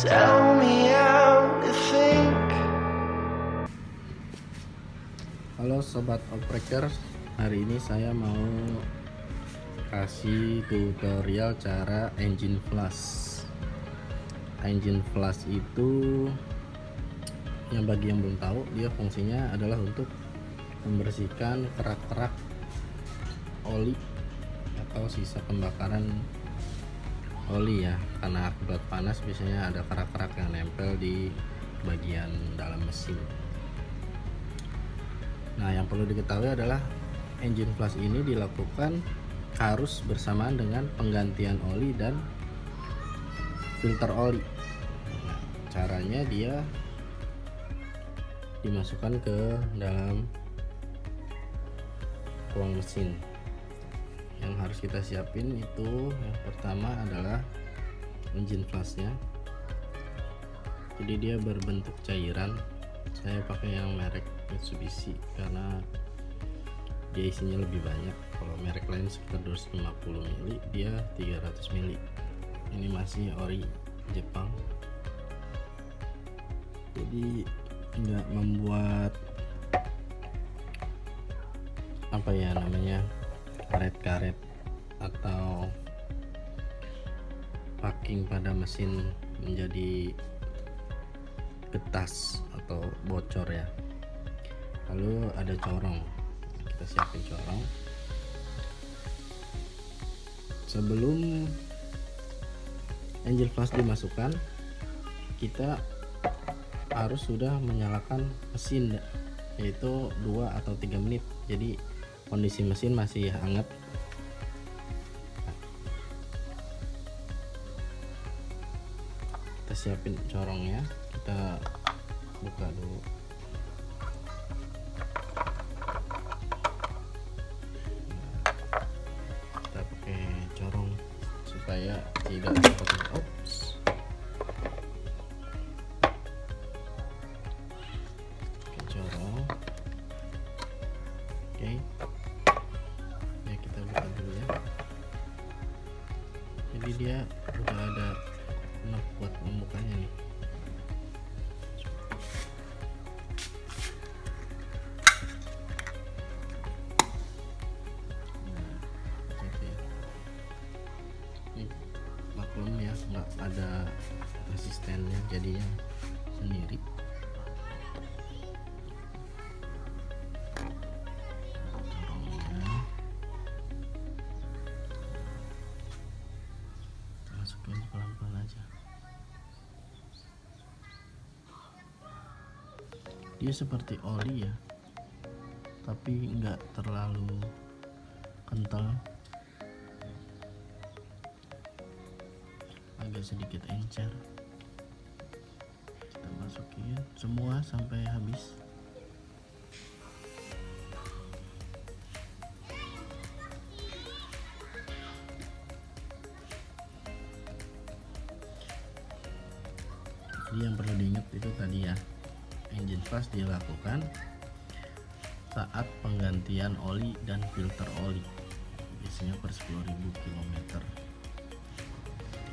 Tell me how to think. Halo sobat opreker, hari ini saya mau kasih tutorial cara engine flush. Engine flush itu yang bagi yang belum tahu, dia fungsinya adalah untuk membersihkan kerak-kerak oli atau sisa pembakaran oli ya, karena akibat panas biasanya ada kerak-kerak yang nempel di bagian dalam mesin. Nah, yang perlu diketahui adalah engine flush ini dilakukan harus bersamaan dengan penggantian oli dan filter oli. Nah, caranya dia dimasukkan ke dalam ruang mesin. Yang harus kita siapin itu yang pertama adalah engine flushnya. Jadi dia berbentuk cairan. Saya pakai yang merek Mitsubishi karena dia isinya lebih banyak. Kalau merek lain sekitar 250 ml, dia 300 ml. Ini masih ori Jepang, jadi nggak membuat apa ya namanya karet-karet atau packing pada mesin menjadi getas atau bocor ya. Lalu ada corong, kita siapin corong. Sebelum engine flush dimasukkan, kita harus sudah menyalakan mesin, yaitu 2 atau 3 menit. Jadi kondisi mesin masih hangat. Kita siapin corongnya, kita buka dulu. Kita pakai corong supaya tidak seperti corong. Oke. Ya, kita buka dulu ya. Jadi dia udah ada knob buat membukanya nih. Ini maklum ya, nggak ada resistennya, jadinya sendiri. Masukin pelan-pelan aja. Dia seperti oli ya, tapi nggak terlalu kental, agak sedikit encer. Kita masukin semua sampai habis. Jadi yang perlu diingat itu tadi ya, engine flush dilakukan saat penggantian oli dan filter oli, biasanya per 10.000 km,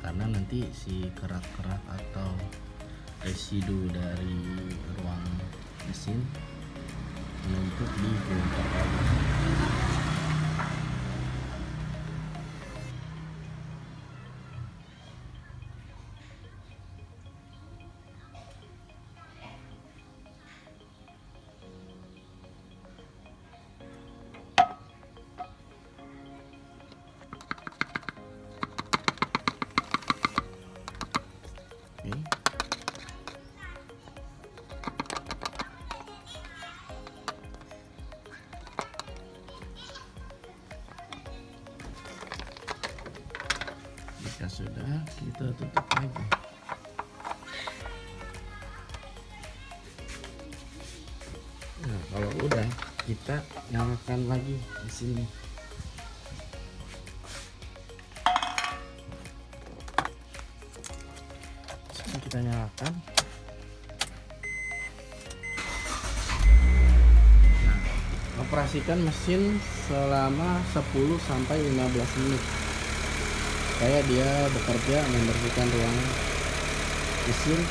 karena nanti si kerak-kerak atau residu dari ruang mesin menumpuk di filter oli. Jika sudah, kita tutup lagi. Nah, kalau udah, kita nyalakan lagi di sini. Sekarang kita nyalakan. Nah, operasikan mesin selama 10-15 menit supaya dia bekerja membersihkan ruang mesin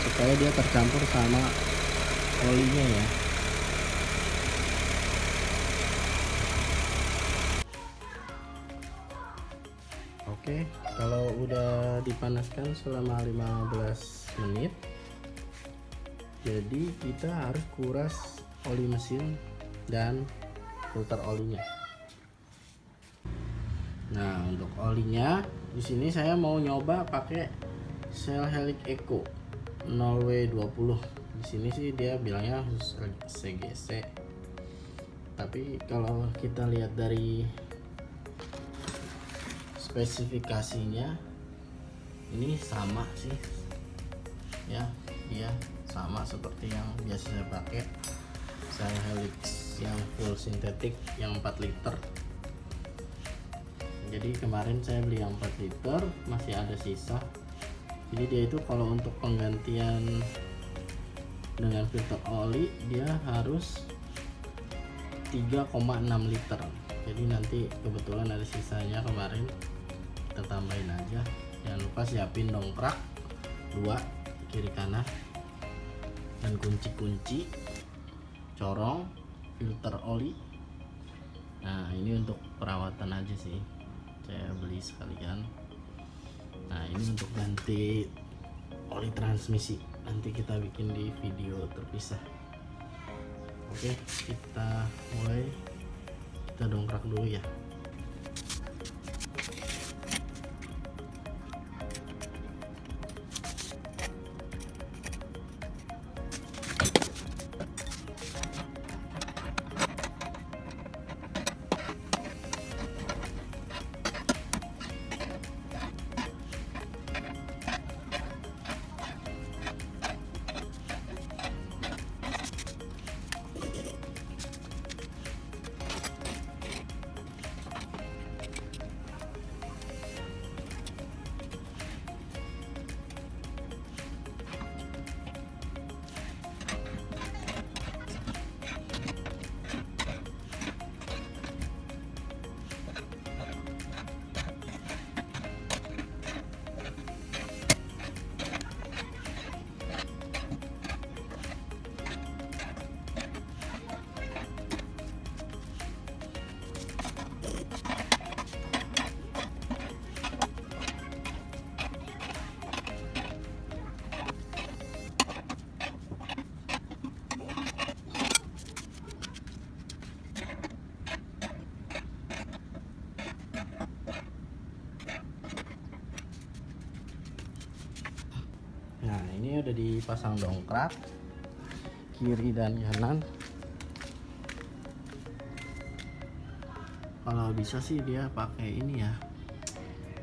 supaya dia tercampur sama olinya ya. Oke, kalau udah dipanaskan selama 15 menit, jadi kita harus kuras oli mesin dan filter olinya. Nah, untuk olinya di sini saya mau nyoba pakai Shell Helix Eco 0W20. Di sini sih dia bilangnya harus CGC. Tapi kalau kita lihat dari spesifikasinya ini sama sih. Ya, dia sama seperti yang biasa saya pakai. Shell Helix yang full sintetik yang 4 liter. Jadi kemarin saya beli yang 4 liter, masih ada sisa. Jadi dia itu kalau untuk penggantian dengan filter oli dia harus 3,6 liter. Jadi nanti kebetulan ada sisanya kemarin, kita tambahin aja. Jangan lupa siapin dongkrak 2 kiri kanan dan kunci-kunci, corong, filter oli. Nah, ini untuk perawatan aja sih, saya beli sekalian. Nah, ini untuk ganti oli transmisi, nanti kita bikin di video terpisah. Oke, kita mulai. Kita dongkrak dulu ya. Nah, ini udah dipasang dongkrak kiri dan kanan. Kalau bisa sih dia pakai ini ya,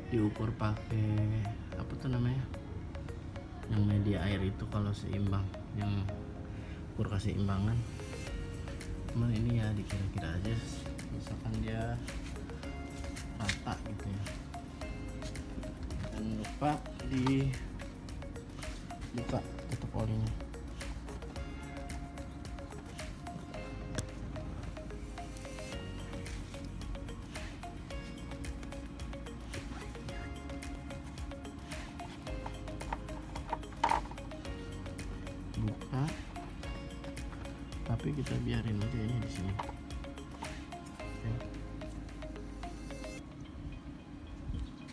diukur pakai apa tuh namanya, yang media air itu kalau seimbang, yang ukur keseimbangan. Cuman ini ya dikira-kira aja, misalkan dia rata gitu ya. Jangan lupa buka tutup olinya. Buka, tapi kita biarin aja ya di sini. Oke.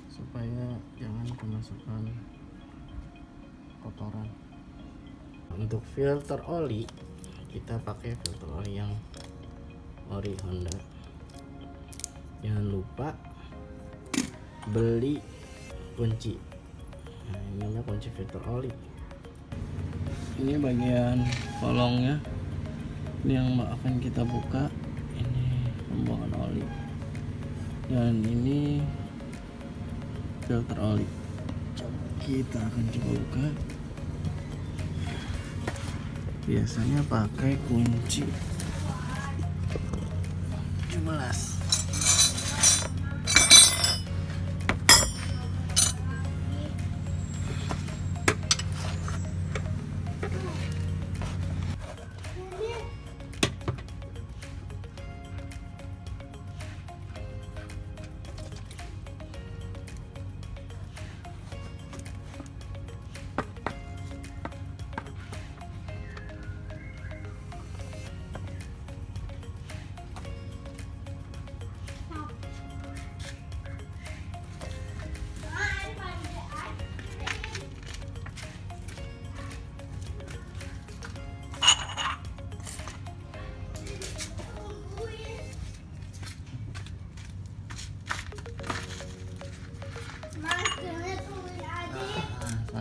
Supaya jangan kemasukan kotoran. Untuk filter oli kita pakai filter oli yang ori Honda. Jangan lupa beli kunci. Nah, ini namanya kunci filter oli. Ini bagian kolongnya, ini yang akan kita buka. Ini pembuangan oli dan ini filter oli. Kita akan coba buka. Biasanya pakai kunci 17.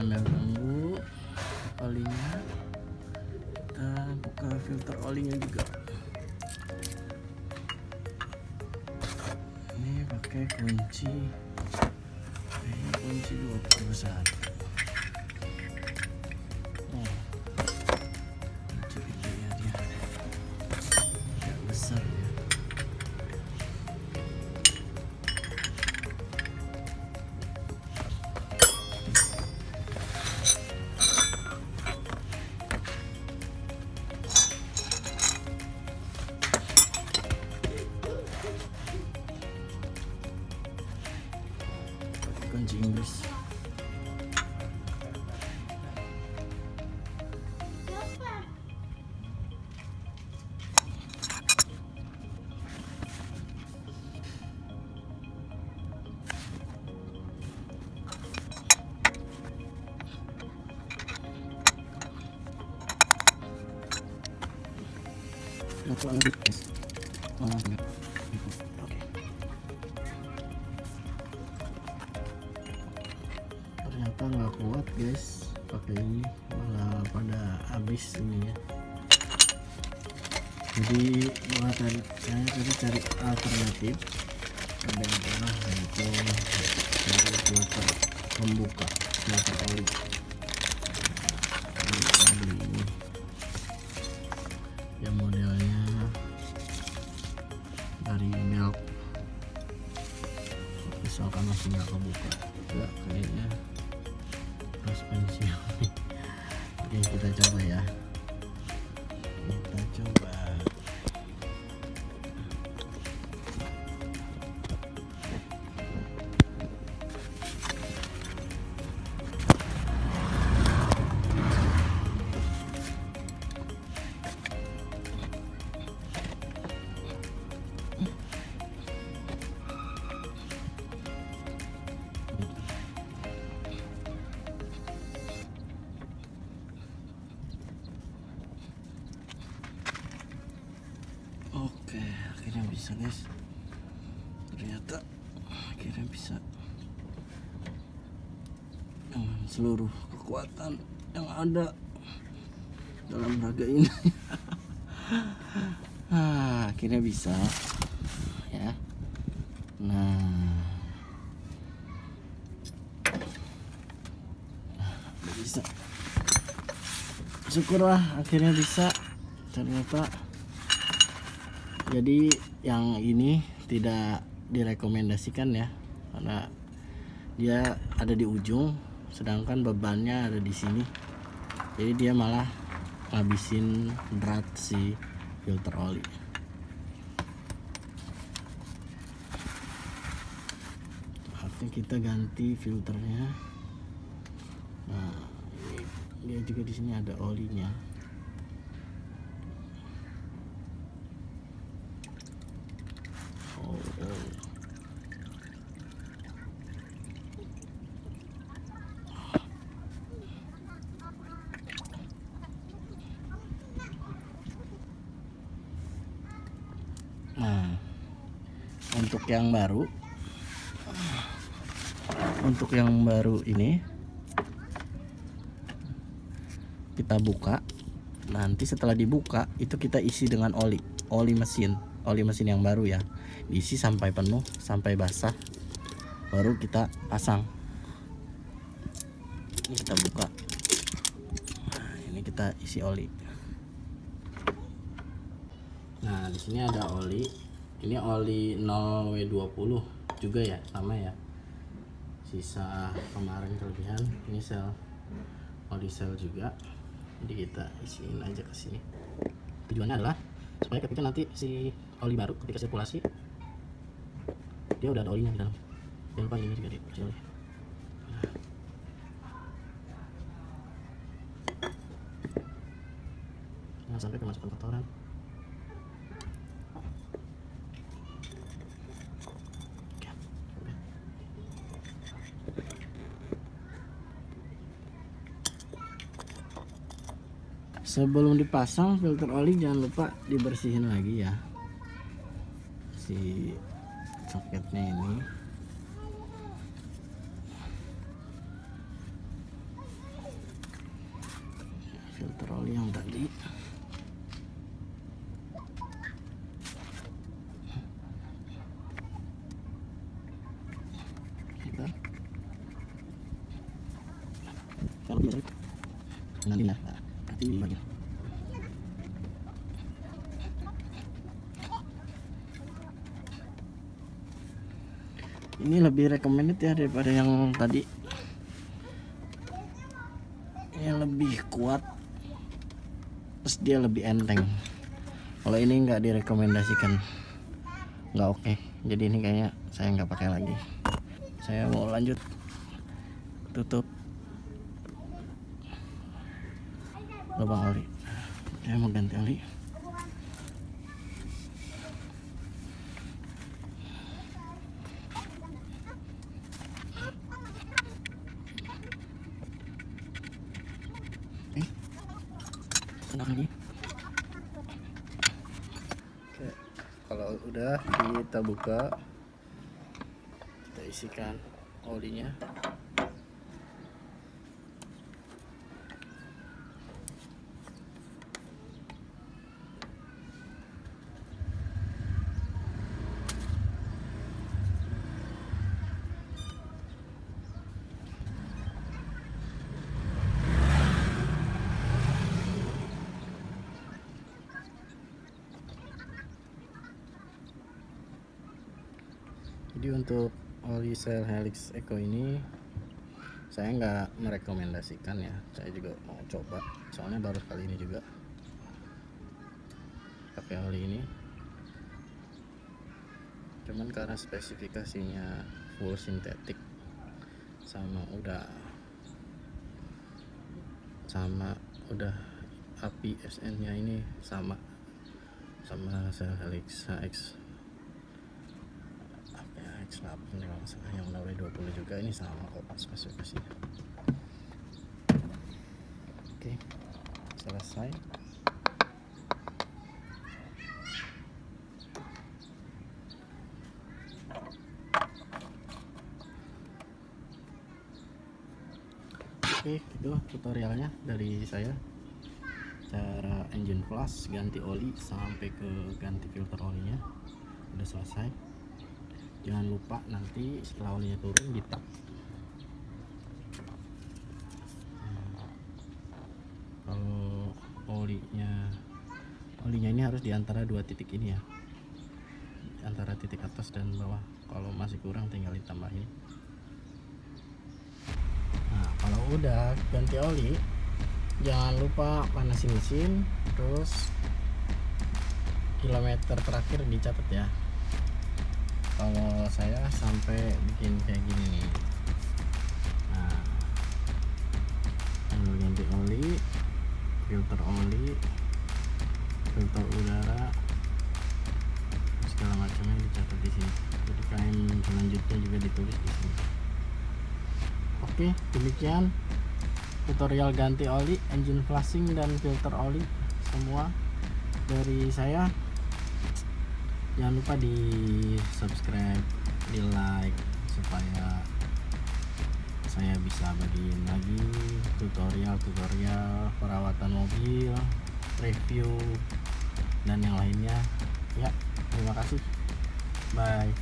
sambil tunggu olinya, kita buka filter olinya juga. Ini pakai kunci 21. Kunci gede ya, dia agak besar ya. Kunci Inggris. Oke. Ternyata nggak kuat guys, pakai ini malah pada habis ini ya. Jadi saya tadi cari alternatif ada yang pernah, yaitu cari filter pembuka filter oli. Jadi saya beli ini yang modelnya dari Milk. Misalkan masih nggak kebuka, enggak kayaknya harus pensiun. Oke, kita coba ya. Kita coba. Oke, akhirnya bisa guys. Ternyata akhirnya bisa dengan seluruh kekuatan yang ada dalam raga ini. Akhirnya bisa ya. Nah, bisa. Syukurlah akhirnya bisa. Ternyata jadi yang ini tidak direkomendasikan ya, karena dia ada di ujung sedangkan bebannya ada di sini. Jadi dia malah ngabisin berat si filter oli. Saatnya kita ganti filternya. Nah, dia juga di sini ada olinya. Nah, untuk yang baru ini kita buka. Nanti setelah dibuka itu kita isi dengan oli mesin yang baru ya. Diisi sampai penuh, sampai basah, baru kita pasang. Ini kita buka. Nah, ini kita isi oli. Nah, di sini ada oli. Ini oli 0W20 juga ya, sama ya. Sisa kemarin kelebihan. Ini oli sel juga. Jadi kita isiin aja ke sini. Tujuannya adalah supaya ketika nanti si oli baru ketika sirkulasi dia udah ada olinya di dalam. Jangan lupa ini juga dikasih oli. Jangan sampai kemasukan kotoran. Sebelum dipasang filter oli jangan lupa dibersihin lagi ya si soketnya ini. filter oli yang tadi. Kita kalau bisa nanti lah, nanti bagian. Ini lebih recommended ya daripada yang tadi, yang lebih kuat, terus dia lebih enteng. Kalau ini nggak direkomendasikan, nggak oke. Jadi ini kayaknya saya nggak pakai lagi. Saya mau lanjut tutup lubang oli. Saya mau ganti oli. Lagi. Oke, kalau udah kita buka, kita isikan olinya. Jadi untuk oli Shell Helix Eco ini saya nggak merekomendasikan ya, saya juga mau coba soalnya baru kali ini juga pakai oli ini. Cuman karena spesifikasinya full sintetik sama udah api SN nya ini sama Shell Helix HX X8 yang W20 juga, ini sama kok spesifikasinya. Oke, selesai. Oke, itu tutorialnya dari saya, cara engine flush, ganti oli sampai ke ganti filter olinya udah selesai. Jangan lupa nanti setelah olinya turun ditap. Kalau olinya ini harus di antara dua titik ini ya, antara titik atas dan bawah. Kalau masih kurang tinggal ditambahin. Nah, kalau udah ganti oli, jangan lupa panasin mesin, terus kilometer terakhir dicatat ya. Kalau saya sampai bikin kayak gini. Nah, ganti oli, filter udara, segala macamnya dicatat di sini. Jadi klaim selanjutnya juga ditulis di sini. Oke, demikian tutorial ganti oli, engine flushing dan filter oli semua dari saya. Jangan lupa di subscribe, di like, supaya saya bisa bagiin lagi tutorial perawatan mobil, review dan yang lainnya ya. Terima kasih, bye.